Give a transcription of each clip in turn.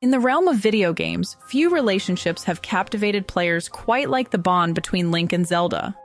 In the realm of video games, few relationships have captivated players quite like the bond between Link and Zelda.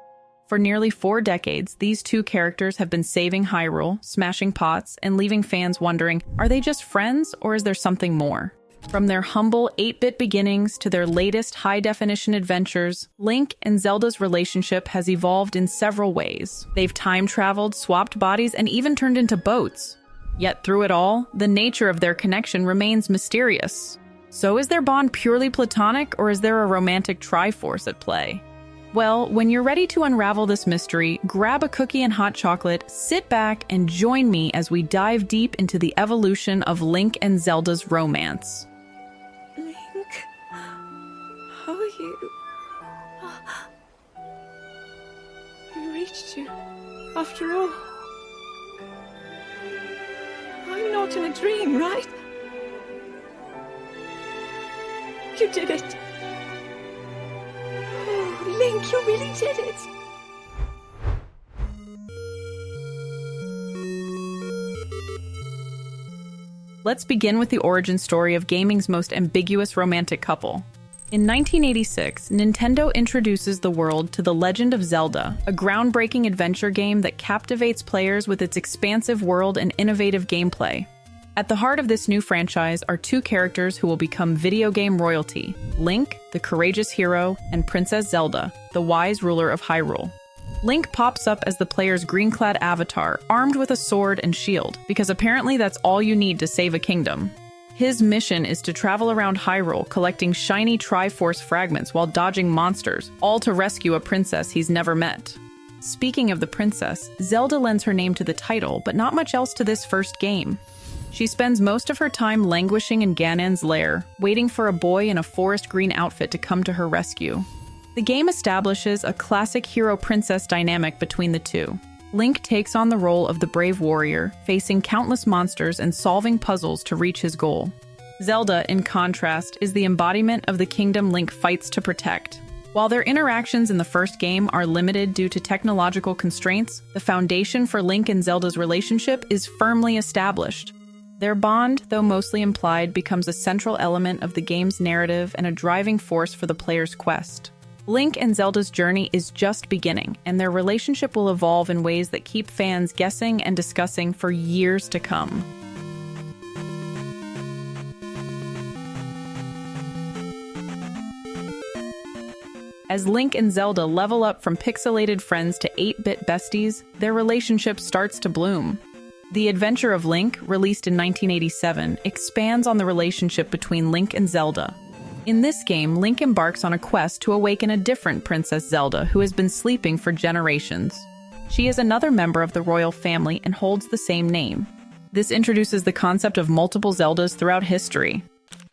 For nearly 4 decades, these two characters have been saving Hyrule, smashing pots, and leaving fans wondering, are they just friends or is there something more? From their humble 8-bit beginnings to their latest high-definition adventures, Link and Zelda's relationship has evolved in several ways. They've time-traveled, swapped bodies, and even turned into boats. Yet through it all, the nature of their connection remains mysterious. So is their bond purely platonic, or is there a romantic triforce at play? Well, when you're ready to unravel this mystery, grab a cookie and hot chocolate, sit back, and join me as we dive deep into the evolution of Link and Zelda's romance. Link, how are you? We reached you, after all. I'm not in a dream, right? You did it. Oh, Link, you really did it. Let's begin with the origin story of gaming's most ambiguous romantic couple. In 1986, Nintendo introduces the world to The Legend of Zelda, a groundbreaking adventure game that captivates players with its expansive world and innovative gameplay. At the heart of this new franchise are two characters who will become video game royalty: Link, the courageous hero, and Princess Zelda, the wise ruler of Hyrule. Link pops up as the player's green-clad avatar, armed with a sword and shield, because apparently that's all you need to save a kingdom. His mission is to travel around Hyrule collecting shiny Triforce fragments while dodging monsters, all to rescue a princess he's never met. Speaking of the princess, Zelda lends her name to the title, but not much else to this first game. She spends most of her time languishing in Ganon's lair, waiting for a boy in a forest green outfit to come to her rescue. The game establishes a classic hero-princess dynamic between the two. Link takes on the role of the brave warrior, facing countless monsters and solving puzzles to reach his goal. Zelda, in contrast, is the embodiment of the kingdom Link fights to protect. While their interactions in the first game are limited due to technological constraints, the foundation for Link and Zelda's relationship is firmly established. Their bond, though mostly implied, becomes a central element of the game's narrative and a driving force for the player's quest. Link and Zelda's journey is just beginning, and their relationship will evolve in ways that keep fans guessing and discussing for years to come. As Link and Zelda level up from pixelated friends to 8-bit besties, their relationship starts to bloom. The Adventure of Link, released in 1987, expands on the relationship between Link and Zelda. In this game, Link embarks on a quest to awaken a different Princess Zelda who has been sleeping for generations. She is another member of the royal family and holds the same name. This introduces the concept of multiple Zeldas throughout history.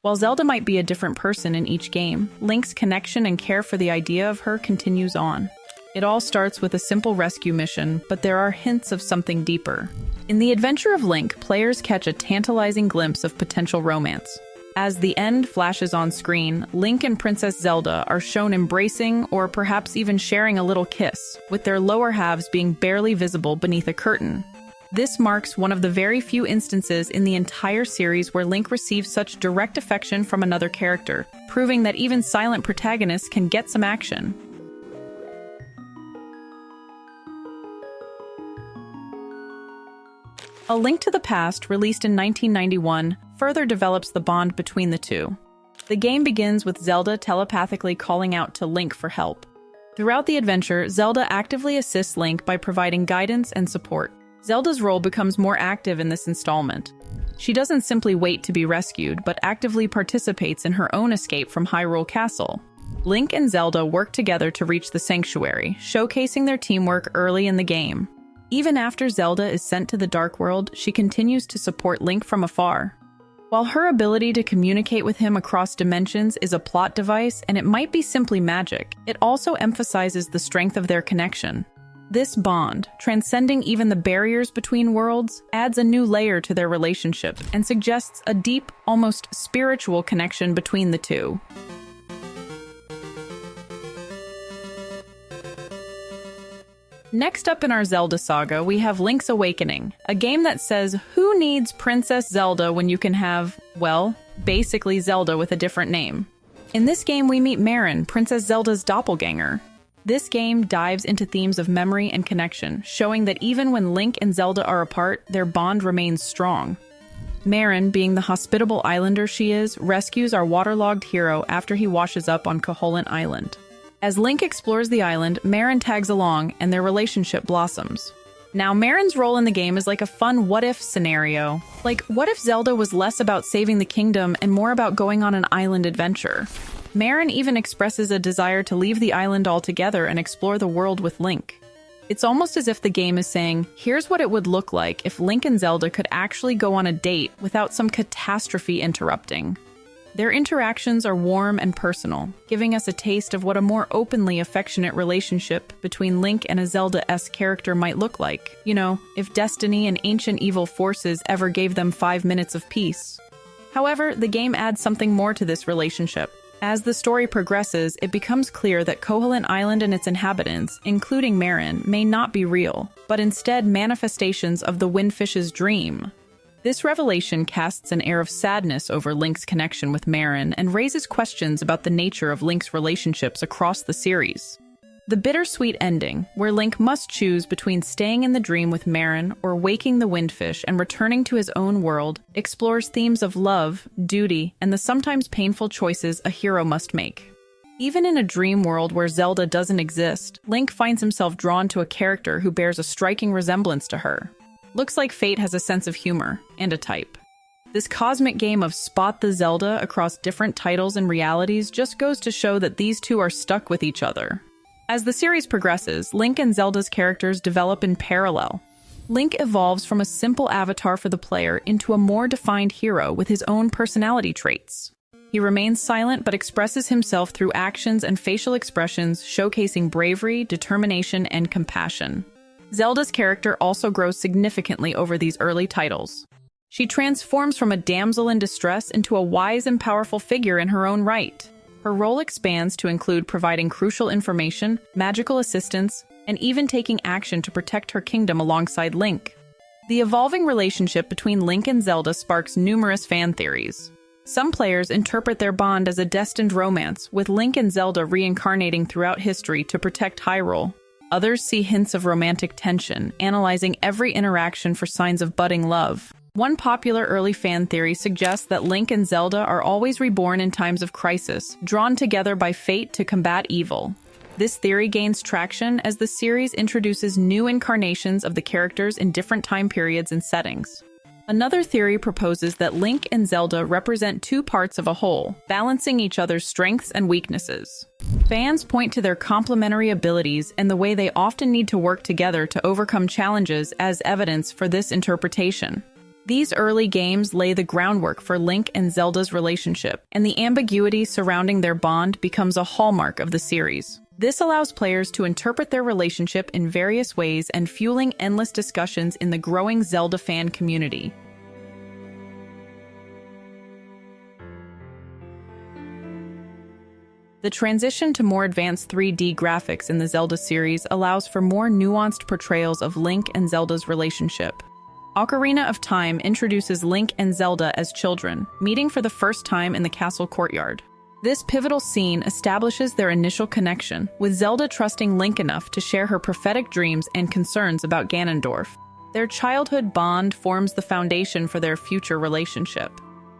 While Zelda might be a different person in each game, Link's connection and care for the idea of her continues on. It all starts with a simple rescue mission, but there are hints of something deeper. In The Adventure of Link, players catch a tantalizing glimpse of potential romance. As the end flashes on screen, Link and Princess Zelda are shown embracing or perhaps even sharing a little kiss, with their lower halves being barely visible beneath a curtain. This marks one of the very few instances in the entire series where Link receives such direct affection from another character, proving that even silent protagonists can get some action. A Link to the Past, released in 1991, further develops the bond between the two. The game begins with Zelda telepathically calling out to Link for help. Throughout the adventure, Zelda actively assists Link by providing guidance and support. Zelda's role becomes more active in this installment. She doesn't simply wait to be rescued, but actively participates in her own escape from Hyrule Castle. Link and Zelda work together to reach the sanctuary, showcasing their teamwork early in the game. Even after Zelda is sent to the Dark World, she continues to support Link from afar. While her ability to communicate with him across dimensions is a plot device and it might be simply magic, it also emphasizes the strength of their connection. This bond, transcending even the barriers between worlds, adds a new layer to their relationship and suggests a deep, almost spiritual connection between the two. Next up in our Zelda saga, we have Link's Awakening, a game that says, who needs Princess Zelda when you can have, well, basically Zelda with a different name. In this game, we meet Marin, Princess Zelda's doppelganger. This game dives into themes of memory and connection, showing that even when Link and Zelda are apart, their bond remains strong. Marin, being the hospitable islander she is, rescues our waterlogged hero after he washes up on Koholint Island. As Link explores the island, Marin tags along, and their relationship blossoms. Now, Marin's role in the game is like a fun what-if scenario. Like, what if Zelda was less about saving the kingdom and more about going on an island adventure? Marin even expresses a desire to leave the island altogether and explore the world with Link. It's almost as if the game is saying, here's what it would look like if Link and Zelda could actually go on a date without some catastrophe interrupting. Their interactions are warm and personal, giving us a taste of what a more openly affectionate relationship between Link and a Zelda-esque character might look like. You know, if destiny and ancient evil forces ever gave them 5 minutes of peace. However, the game adds something more to this relationship. As the story progresses, it becomes clear that Koholint Island and its inhabitants, including Marin, may not be real, but instead manifestations of the Windfish's dream. This revelation casts an air of sadness over Link's connection with Marin and raises questions about the nature of Link's relationships across the series. The bittersweet ending, where Link must choose between staying in the dream with Marin or waking the Windfish and returning to his own world, explores themes of love, duty, and the sometimes painful choices a hero must make. Even in a dream world where Zelda doesn't exist, Link finds himself drawn to a character who bears a striking resemblance to her. Looks like fate has a sense of humor, and a type. This cosmic game of Spot the Zelda across different titles and realities just goes to show that these two are stuck with each other. As the series progresses, Link and Zelda's characters develop in parallel. Link evolves from a simple avatar for the player into a more defined hero with his own personality traits. He remains silent but expresses himself through actions and facial expressions, showcasing bravery, determination, and compassion. Zelda's character also grows significantly over these early titles. She transforms from a damsel in distress into a wise and powerful figure in her own right. Her role expands to include providing crucial information, magical assistance, and even taking action to protect her kingdom alongside Link. The evolving relationship between Link and Zelda sparks numerous fan theories. Some players interpret their bond as a destined romance, with Link and Zelda reincarnating throughout history to protect Hyrule. Others see hints of romantic tension, analyzing every interaction for signs of budding love. One popular early fan theory suggests that Link and Zelda are always reborn in times of crisis, drawn together by fate to combat evil. This theory gains traction as the series introduces new incarnations of the characters in different time periods and settings. Another theory proposes that Link and Zelda represent two parts of a whole, balancing each other's strengths and weaknesses. Fans point to their complementary abilities and the way they often need to work together to overcome challenges as evidence for this interpretation. These early games lay the groundwork for Link and Zelda's relationship, and the ambiguity surrounding their bond becomes a hallmark of the series. This allows players to interpret their relationship in various ways and fueling endless discussions in the growing Zelda fan community. The transition to more advanced 3D graphics in the Zelda series allows for more nuanced portrayals of Link and Zelda's relationship. Ocarina of Time introduces Link and Zelda as children, meeting for the first time in the castle courtyard. This pivotal scene establishes their initial connection, with Zelda trusting Link enough to share her prophetic dreams and concerns about Ganondorf. Their childhood bond forms the foundation for their future relationship.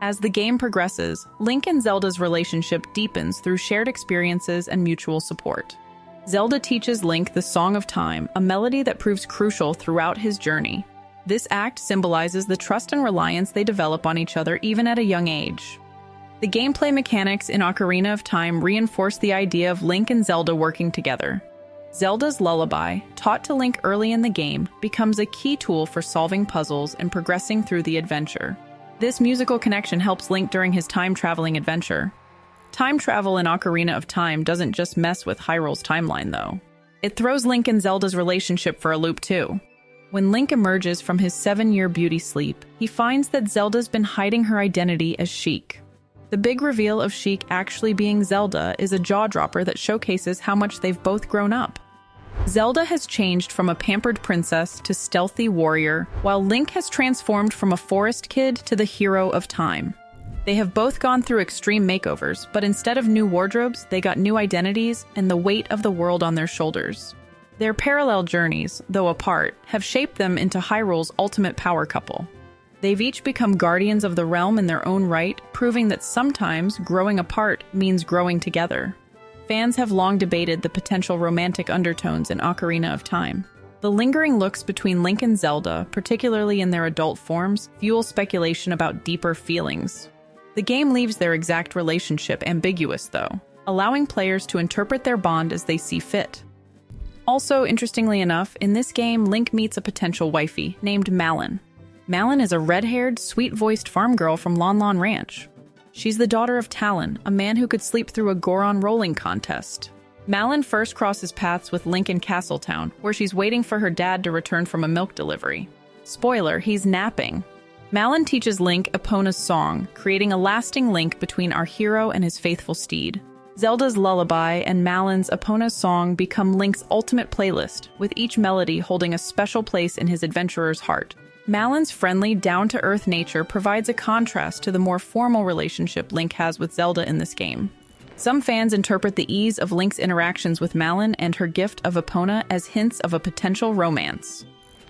As the game progresses, Link and Zelda's relationship deepens through shared experiences and mutual support. Zelda teaches Link the Song of Time, a melody that proves crucial throughout his journey. This act symbolizes the trust and reliance they develop on each other even at a young age. The gameplay mechanics in Ocarina of Time reinforce the idea of Link and Zelda working together. Zelda's lullaby, taught to Link early in the game, becomes a key tool for solving puzzles and progressing through the adventure. This musical connection helps Link during his time-traveling adventure. Time travel in Ocarina of Time doesn't just mess with Hyrule's timeline, though. It throws Link and Zelda's relationship for a loop, too. When Link emerges from his 7-year beauty sleep, he finds that Zelda's been hiding her identity as Sheik. The big reveal of Sheik actually being Zelda is a jaw-dropper that showcases how much they've both grown up. Zelda has changed from a pampered princess to stealthy warrior, while Link has transformed from a forest kid to the hero of time. They have both gone through extreme makeovers, but instead of new wardrobes, they got new identities and the weight of the world on their shoulders. Their parallel journeys, though apart, have shaped them into Hyrule's ultimate power couple. They've each become guardians of the realm in their own right, proving that sometimes growing apart means growing together. Fans have long debated the potential romantic undertones in Ocarina of Time. The lingering looks between Link and Zelda, particularly in their adult forms, fuel speculation about deeper feelings. The game leaves their exact relationship ambiguous, though, allowing players to interpret their bond as they see fit. Also, interestingly enough, in this game, Link meets a potential wifey named Malon. Malon is a red-haired, sweet-voiced farm girl from Lon Lon Ranch. She's the daughter of Talon, a man who could sleep through a Goron rolling contest. Malon first crosses paths with Link in Castletown, where she's waiting for her dad to return from a milk delivery. Spoiler, he's napping. Malon teaches Link Epona's song, creating a lasting link between our hero and his faithful steed. Zelda's lullaby and Malon's Epona's song become Link's ultimate playlist, with each melody holding a special place in his adventurer's heart. Malon's friendly, down-to-earth nature provides a contrast to the more formal relationship Link has with Zelda in this game. Some fans interpret the ease of Link's interactions with Malon and her gift of Epona as hints of a potential romance.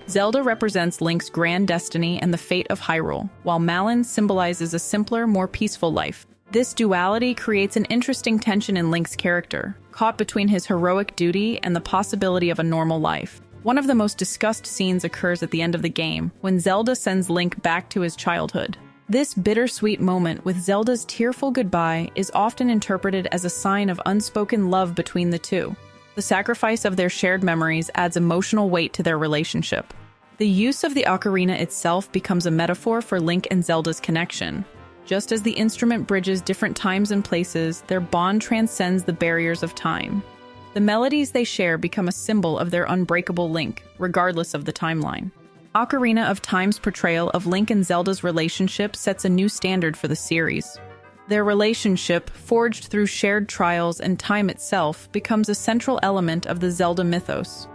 Zelda represents Link's grand destiny and the fate of Hyrule, while Malon symbolizes a simpler, more peaceful life. This duality creates an interesting tension in Link's character, caught between his heroic duty and the possibility of a normal life. One of the most discussed scenes occurs at the end of the game, when Zelda sends Link back to his childhood. This bittersweet moment with Zelda's tearful goodbye is often interpreted as a sign of unspoken love between the two. The sacrifice of their shared memories adds emotional weight to their relationship. The use of the ocarina itself becomes a metaphor for Link and Zelda's connection. Just as the instrument bridges different times and places, their bond transcends the barriers of time. The melodies they share become a symbol of their unbreakable link, regardless of the timeline. Ocarina of Time's portrayal of Link and Zelda's relationship sets a new standard for the series. Their relationship, forged through shared trials and time itself, becomes a central element of the Zelda mythos.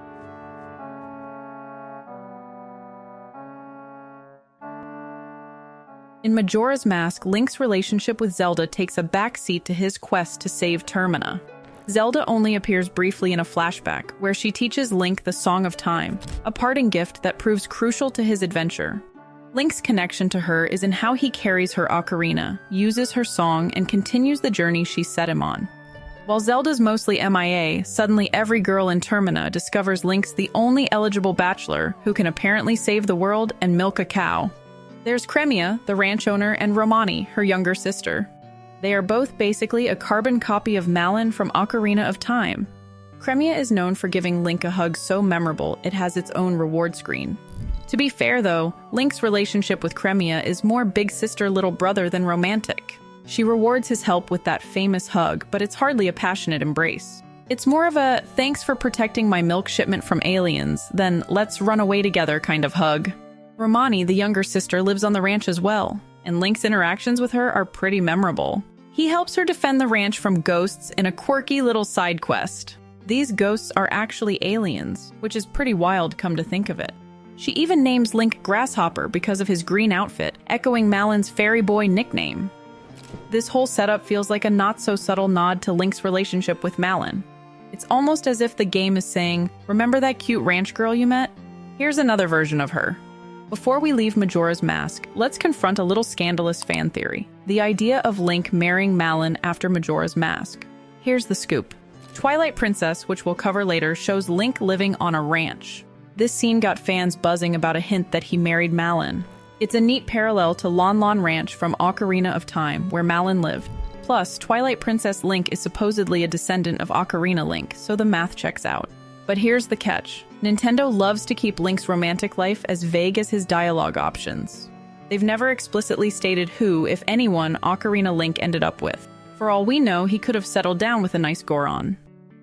In Majora's Mask, Link's relationship with Zelda takes a backseat to his quest to save Termina. Zelda only appears briefly in a flashback, where she teaches Link the Song of Time, a parting gift that proves crucial to his adventure. Link's connection to her is in how he carries her ocarina, uses her song, and continues the journey she set him on. While Zelda's mostly MIA, suddenly every girl in Termina discovers Link's the only eligible bachelor who can apparently save the world and milk a cow. There's Cremia, the ranch owner, and Romani, her younger sister. They are both basically a carbon copy of Malon from Ocarina of Time. Cremia is known for giving Link a hug so memorable it has its own reward screen. To be fair though, Link's relationship with Cremia is more big sister little brother than romantic. She rewards his help with that famous hug, but it's hardly a passionate embrace. It's more of a thanks for protecting my milk shipment from aliens than let's run away together kind of hug. Romani, the younger sister, lives on the ranch as well, and Link's interactions with her are pretty memorable. He helps her defend the ranch from ghosts in a quirky little side quest. These ghosts are actually aliens, which is pretty wild come to think of it. She even names Link Grasshopper because of his green outfit, echoing Malon's Fairy Boy nickname. This whole setup feels like a not-so-subtle nod to Link's relationship with Malon. It's almost as if the game is saying, remember that cute ranch girl you met? Here's another version of her. Before we leave Majora's Mask, let's confront a little scandalous fan theory. The idea of Link marrying Malon after Majora's Mask. Here's the scoop. Twilight Princess, which we'll cover later, shows Link living on a ranch. This scene got fans buzzing about a hint that he married Malon. It's a neat parallel to Lon Lon Ranch from Ocarina of Time, where Malon lived. Plus, Twilight Princess Link is supposedly a descendant of Ocarina Link, so the math checks out. But here's the catch. Nintendo loves to keep Link's romantic life as vague as his dialogue options. They've never explicitly stated who, if anyone, Ocarina Link ended up with. For all we know, he could have settled down with a nice Goron.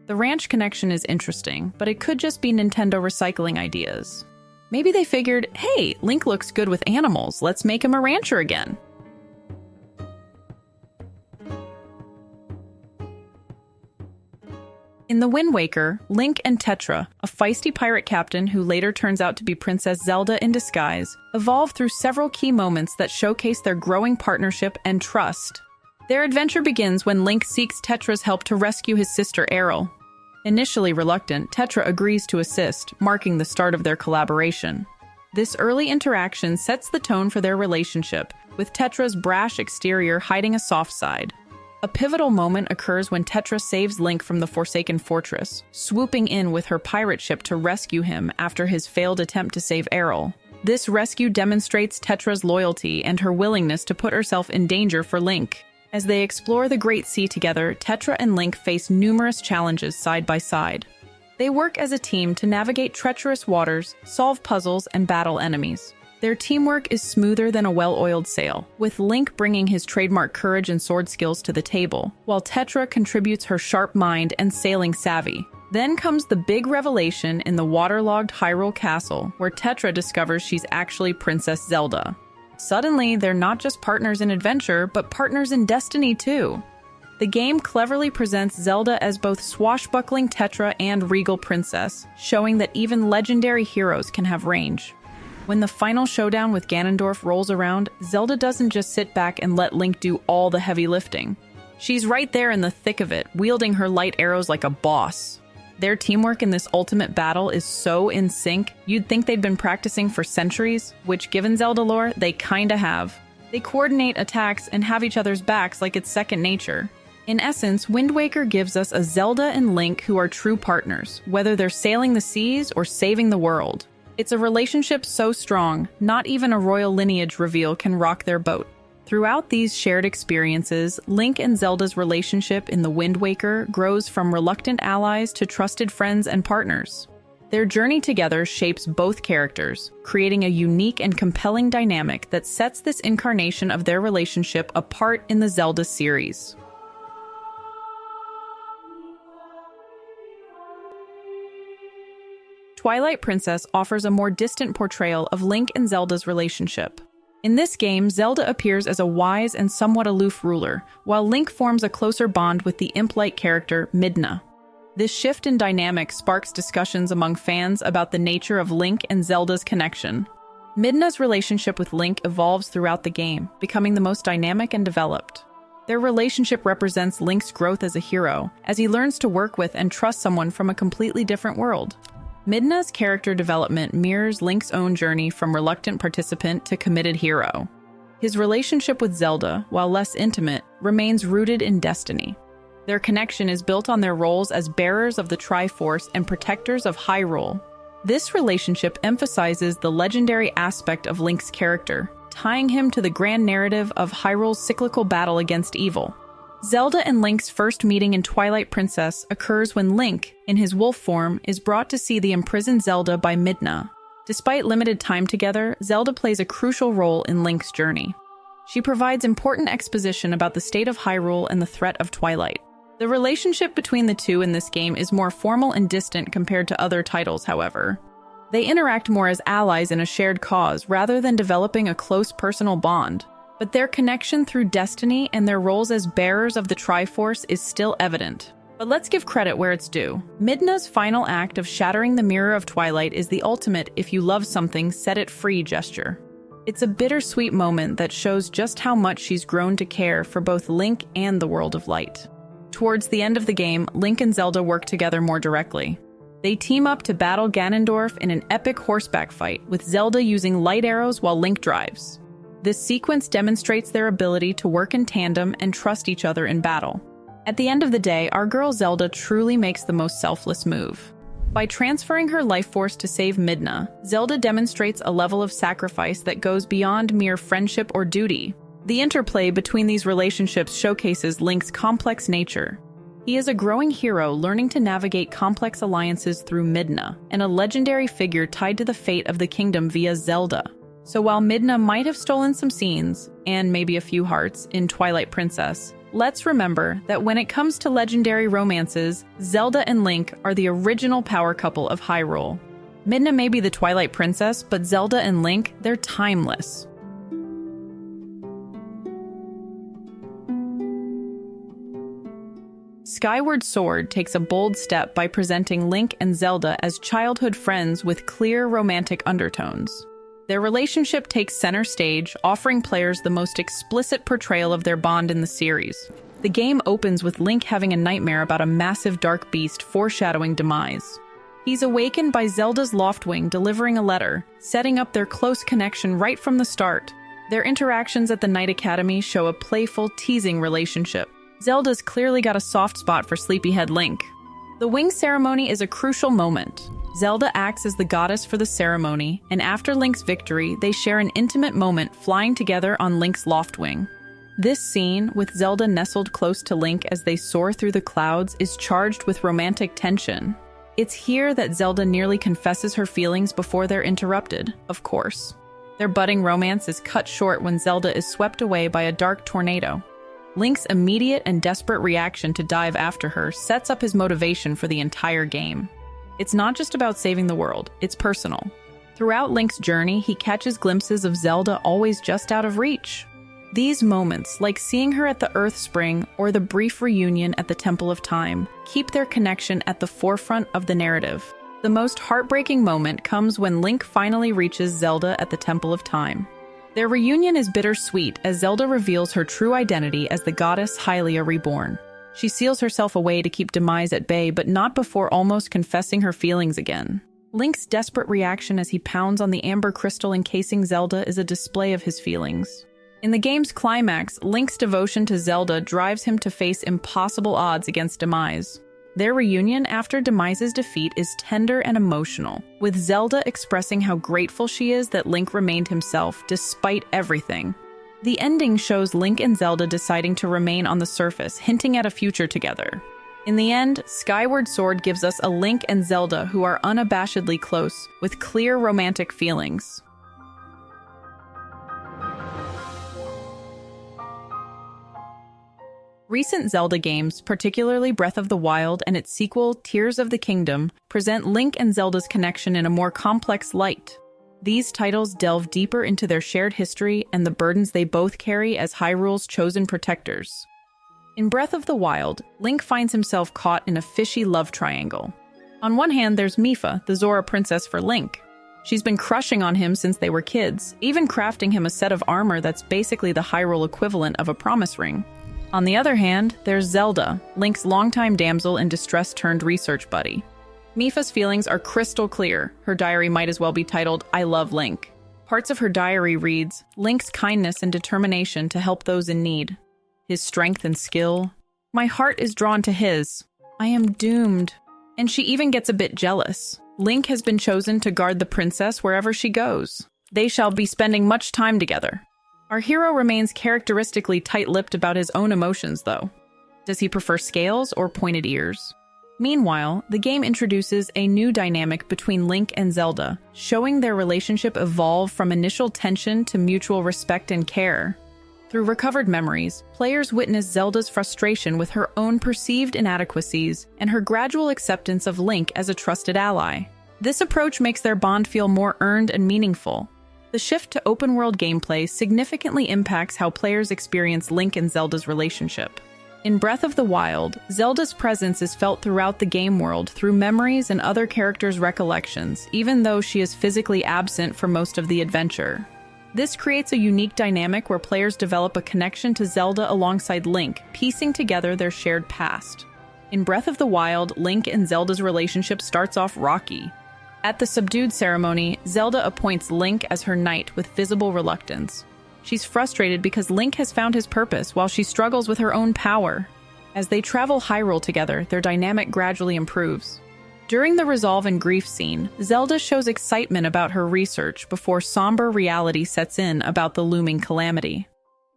The ranch connection is interesting, but it could just be Nintendo recycling ideas. Maybe they figured, hey, Link looks good with animals, let's make him a rancher again. In The Wind Waker, Link and Tetra, a feisty pirate captain who later turns out to be Princess Zelda in disguise, evolve through several key moments that showcase their growing partnership and trust. Their adventure begins when Link seeks Tetra's help to rescue his sister Aryll. Initially reluctant, Tetra agrees to assist, marking the start of their collaboration. This early interaction sets the tone for their relationship, with Tetra's brash exterior hiding a soft side. A pivotal moment occurs when Tetra saves Link from the Forsaken Fortress, swooping in with her pirate ship to rescue him after his failed attempt to save Aryll. This rescue demonstrates Tetra's loyalty and her willingness to put herself in danger for Link. As they explore the Great Sea together, Tetra and Link face numerous challenges side by side. They work as a team to navigate treacherous waters, solve puzzles, and battle enemies. Their teamwork is smoother than a well-oiled sail, with Link bringing his trademark courage and sword skills to the table, while Tetra contributes her sharp mind and sailing savvy. Then comes the big revelation in the waterlogged Hyrule Castle, where Tetra discovers she's actually Princess Zelda. Suddenly, they're not just partners in adventure, but partners in destiny too. The game cleverly presents Zelda as both swashbuckling Tetra and regal princess, showing that even legendary heroes can have range. When the final showdown with Ganondorf rolls around, Zelda doesn't just sit back and let Link do all the heavy lifting. She's right there in the thick of it, wielding her light arrows like a boss. Their teamwork in this ultimate battle is so in sync, you'd think they'd been practicing for centuries, which, given Zelda lore, they kinda have. They coordinate attacks and have each other's backs like it's second nature. In essence, Wind Waker gives us a Zelda and Link who are true partners, whether they're sailing the seas or saving the world. It's a relationship so strong, not even a royal lineage reveal can rock their boat. Throughout these shared experiences, Link and Zelda's relationship in The Wind Waker grows from reluctant allies to trusted friends and partners. Their journey together shapes both characters, creating a unique and compelling dynamic that sets this incarnation of their relationship apart in the Zelda series. Twilight Princess offers a more distant portrayal of Link and Zelda's relationship. In this game, Zelda appears as a wise and somewhat aloof ruler, while Link forms a closer bond with the imp-like character Midna. This shift in dynamic sparks discussions among fans about the nature of Link and Zelda's connection. Midna's relationship with Link evolves throughout the game, becoming the most dynamic and developed. Their relationship represents Link's growth as a hero, as he learns to work with and trust someone from a completely different world. Midna's character development mirrors Link's own journey from reluctant participant to committed hero. His relationship with Zelda, while less intimate, remains rooted in destiny. Their connection is built on their roles as bearers of the Triforce and protectors of Hyrule. This relationship emphasizes the legendary aspect of Link's character, tying him to the grand narrative of Hyrule's cyclical battle against evil. Zelda and Link's first meeting in Twilight Princess occurs when Link, in his wolf form, is brought to see the imprisoned Zelda by Midna. Despite limited time together, Zelda plays a crucial role in Link's journey. She provides important exposition about the state of Hyrule and the threat of Twilight. The relationship between the two in this game is more formal and distant compared to other titles, however. They interact more as allies in a shared cause rather than developing a close personal bond. But their connection through destiny and their roles as bearers of the Triforce is still evident. But let's give credit where it's due. Midna's final act of shattering the Mirror of Twilight is the ultimate if you love something, set it free gesture. It's a bittersweet moment that shows just how much she's grown to care for both Link and the World of Light. Towards the end of the game, Link and Zelda work together more directly. They team up to battle Ganondorf in an epic horseback fight, with Zelda using light arrows while Link drives. This sequence demonstrates their ability to work in tandem and trust each other in battle. At the end of the day, our girl Zelda truly makes the most selfless move. By transferring her life force to save Midna, Zelda demonstrates a level of sacrifice that goes beyond mere friendship or duty. The interplay between these relationships showcases Link's complex nature. He is a growing hero learning to navigate complex alliances through Midna, and a legendary figure tied to the fate of the kingdom via Zelda. So while Midna might have stolen some scenes, and maybe a few hearts, in Twilight Princess, let's remember that when it comes to legendary romances, Zelda and Link are the original power couple of Hyrule. Midna may be the Twilight Princess, but Zelda and Link, they're timeless. Skyward Sword takes a bold step by presenting Link and Zelda as childhood friends with clear romantic undertones. Their relationship takes center stage, offering players the most explicit portrayal of their bond in the series. The game opens with Link having a nightmare about a massive dark beast foreshadowing demise. He's awakened by Zelda's Loftwing delivering a letter, setting up their close connection right from the start. Their interactions at the Knight Academy show a playful, teasing relationship. Zelda's clearly got a soft spot for sleepyhead Link. The wing ceremony is a crucial moment. Zelda acts as the goddess for the ceremony, and after Link's victory, they share an intimate moment flying together on Link's Loftwing. This scene, with Zelda nestled close to Link as they soar through the clouds, is charged with romantic tension. It's here that Zelda nearly confesses her feelings before they're interrupted, of course. Their budding romance is cut short when Zelda is swept away by a dark tornado. Link's immediate and desperate reaction to dive after her sets up his motivation for the entire game. It's not just about saving the world, it's personal. Throughout Link's journey, he catches glimpses of Zelda always just out of reach. These moments, like seeing her at the Earth Spring or the brief reunion at the Temple of Time, keep their connection at the forefront of the narrative. The most heartbreaking moment comes when Link finally reaches Zelda at the Temple of Time. Their reunion is bittersweet as Zelda reveals her true identity as the goddess Hylia Reborn. She seals herself away to keep demise at bay, but not before almost confessing her feelings again. Link's desperate reaction as he pounds on the amber crystal encasing Zelda is a display of his feelings. In the game's climax, Link's devotion to Zelda drives him to face impossible odds against demise. Their reunion after Demise's defeat is tender and emotional, with Zelda expressing how grateful she is that Link remained himself despite everything. The ending shows Link and Zelda deciding to remain on the surface, hinting at a future together. In the end, Skyward Sword gives us a Link and Zelda who are unabashedly close, with clear romantic feelings. Recent Zelda games, particularly Breath of the Wild and its sequel, Tears of the Kingdom, present Link and Zelda's connection in a more complex light. These titles delve deeper into their shared history and the burdens they both carry as Hyrule's chosen protectors. In Breath of the Wild, Link finds himself caught in a fishy love triangle. On one hand, there's Mipha, the Zora princess for Link. She's been crushing on him since they were kids, even crafting him a set of armor that's basically the Hyrule equivalent of a promise ring. On the other hand, there's Zelda, Link's longtime damsel in distress turned research buddy. Mipha's feelings are crystal clear. Her diary might as well be titled, "I Love Link." Parts of her diary reads, Link's kindness and determination to help those in need. His strength and skill. My heart is drawn to his. I am doomed. And she even gets a bit jealous. Link has been chosen to guard the princess wherever she goes. They shall be spending much time together. Our hero remains characteristically tight-lipped about his own emotions, though. Does he prefer scales or pointed ears? Meanwhile, the game introduces a new dynamic between Link and Zelda, showing their relationship evolve from initial tension to mutual respect and care. Through recovered memories, players witness Zelda's frustration with her own perceived inadequacies and her gradual acceptance of Link as a trusted ally. This approach makes their bond feel more earned and meaningful. The shift to open-world gameplay significantly impacts how players experience Link and Zelda's relationship. In Breath of the Wild, Zelda's presence is felt throughout the game world through memories and other characters' recollections, even though she is physically absent for most of the adventure. This creates a unique dynamic where players develop a connection to Zelda alongside Link, piecing together their shared past. In Breath of the Wild, Link and Zelda's relationship starts off rocky. At the Subdued ceremony, Zelda appoints Link as her knight with visible reluctance. She's frustrated because Link has found his purpose while she struggles with her own power. As they travel Hyrule together, their dynamic gradually improves. During the Resolve and Grief scene, Zelda shows excitement about her research before somber reality sets in about the looming calamity.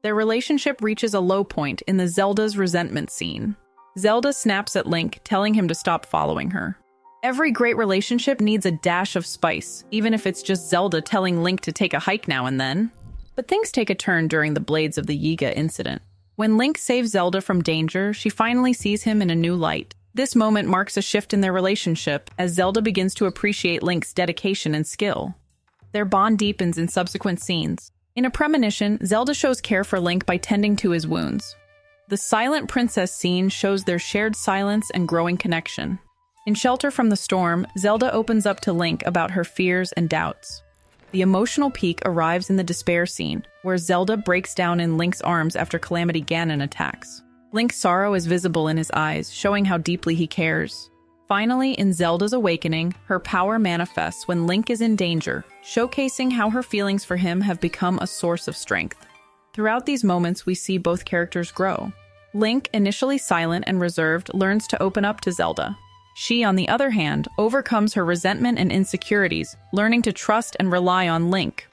Their relationship reaches a low point in the Zelda's resentment scene. Zelda snaps at Link, telling him to stop following her. Every great relationship needs a dash of spice, even if it's just Zelda telling Link to take a hike now and then. But things take a turn during the Blades of the Yiga incident. When Link saves Zelda from danger, she finally sees him in a new light. This moment marks a shift in their relationship as Zelda begins to appreciate Link's dedication and skill. Their bond deepens in subsequent scenes. In a premonition, Zelda shows care for Link by tending to his wounds. The Silent Princess scene shows their shared silence and growing connection. In Shelter from the Storm, Zelda opens up to Link about her fears and doubts. The emotional peak arrives in the despair scene, where Zelda breaks down in Link's arms after Calamity Ganon attacks. Link's sorrow is visible in his eyes, showing how deeply he cares. Finally, in Zelda's awakening, her power manifests when Link is in danger, showcasing how her feelings for him have become a source of strength. Throughout these moments, we see both characters grow. Link, initially silent and reserved, learns to open up to Zelda. She, on the other hand, overcomes her resentment and insecurities, learning to trust and rely on Link.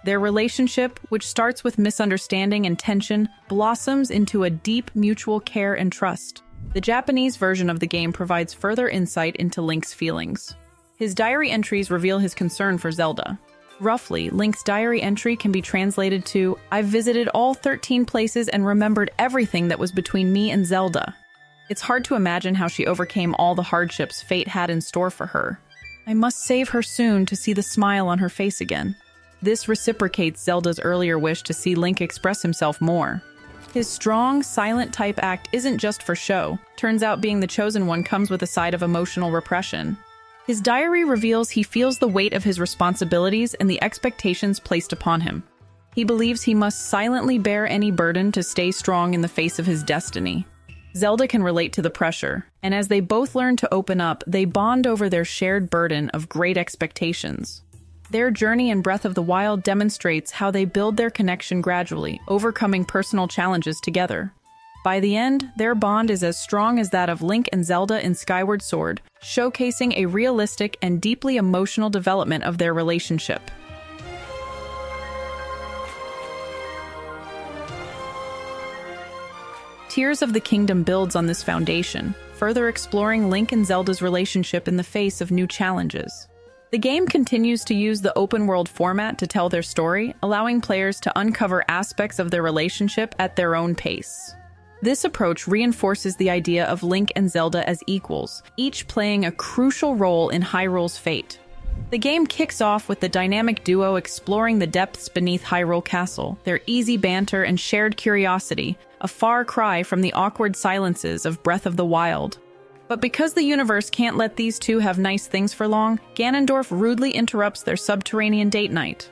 Their relationship, which starts with misunderstanding and tension, blossoms into a deep mutual care and trust. The Japanese version of the game provides further insight into Link's feelings. His diary entries reveal his concern for Zelda. Roughly, Link's diary entry can be translated to, "I've visited all 13 places and remembered everything that was between me and Zelda." It's hard to imagine how she overcame all the hardships fate had in store for her. "I must save her soon to see the smile on her face again." This reciprocates Zelda's earlier wish to see Link express himself more. His strong, silent-type act isn't just for show. Turns out being the chosen one comes with a side of emotional repression. His diary reveals he feels the weight of his responsibilities and the expectations placed upon him. He believes he must silently bear any burden to stay strong in the face of his destiny. Zelda can relate to the pressure, and as they both learn to open up, they bond over their shared burden of great expectations. Their journey in Breath of the Wild demonstrates how they build their connection gradually, overcoming personal challenges together. By the end, their bond is as strong as that of Link and Zelda in Skyward Sword, showcasing a realistic and deeply emotional development of their relationship. Tears of the Kingdom builds on this foundation, further exploring Link and Zelda's relationship in the face of new challenges. The game continues to use the open-world format to tell their story, allowing players to uncover aspects of their relationship at their own pace. This approach reinforces the idea of Link and Zelda as equals, each playing a crucial role in Hyrule's fate. The game kicks off with the dynamic duo exploring the depths beneath Hyrule Castle, their easy banter and shared curiosity, a far cry from the awkward silences of Breath of the Wild. But because the universe can't let these two have nice things for long, Ganondorf rudely interrupts their subterranean date night.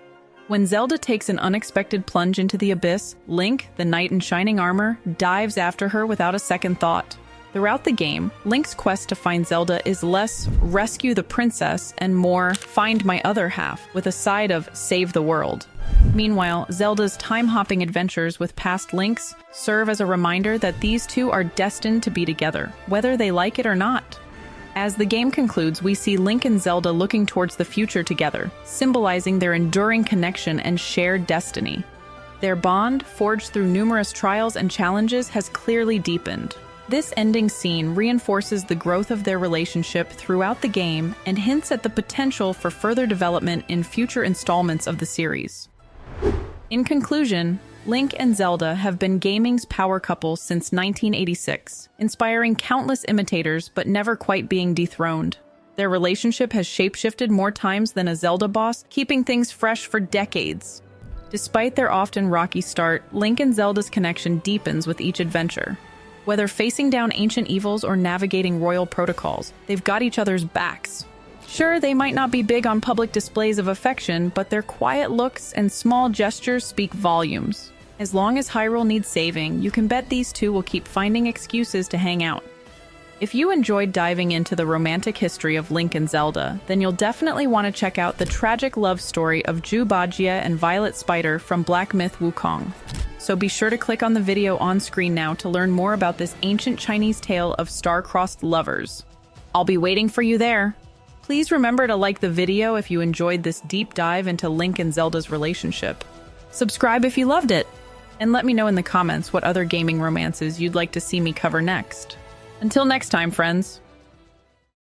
When Zelda takes an unexpected plunge into the abyss, Link, the knight in shining armor, dives after her without a second thought. Throughout the game, Link's quest to find Zelda is less rescue the princess and more find my other half, with a side of save the world. Meanwhile, Zelda's time-hopping adventures with past Links serve as a reminder that these two are destined to be together, whether they like it or not. As the game concludes, we see Link and Zelda looking towards the future together, symbolizing their enduring connection and shared destiny. Their bond, forged through numerous trials and challenges, has clearly deepened. This ending scene reinforces the growth of their relationship throughout the game and hints at the potential for further development in future installments of the series. In conclusion, Link and Zelda have been gaming's power couple since 1986, inspiring countless imitators but never quite being dethroned. Their relationship has shapeshifted more times than a Zelda boss, keeping things fresh for decades. Despite their often rocky start, Link and Zelda's connection deepens with each adventure. Whether facing down ancient evils or navigating royal protocols, they've got each other's backs. Sure, they might not be big on public displays of affection, but their quiet looks and small gestures speak volumes. As long as Hyrule needs saving, you can bet these two will keep finding excuses to hang out. If you enjoyed diving into the romantic history of Link and Zelda, then you'll definitely want to check out the tragic love story of Zhu Bajie and Violet Spider from Black Myth Wukong. So be sure to click on the video on screen now to learn more about this ancient Chinese tale of star-crossed lovers. I'll be waiting for you there. Please remember to like the video if you enjoyed this deep dive into Link and Zelda's relationship. Subscribe if you loved it, and let me know in the comments what other gaming romances you'd like to see me cover next. Until next time, friends.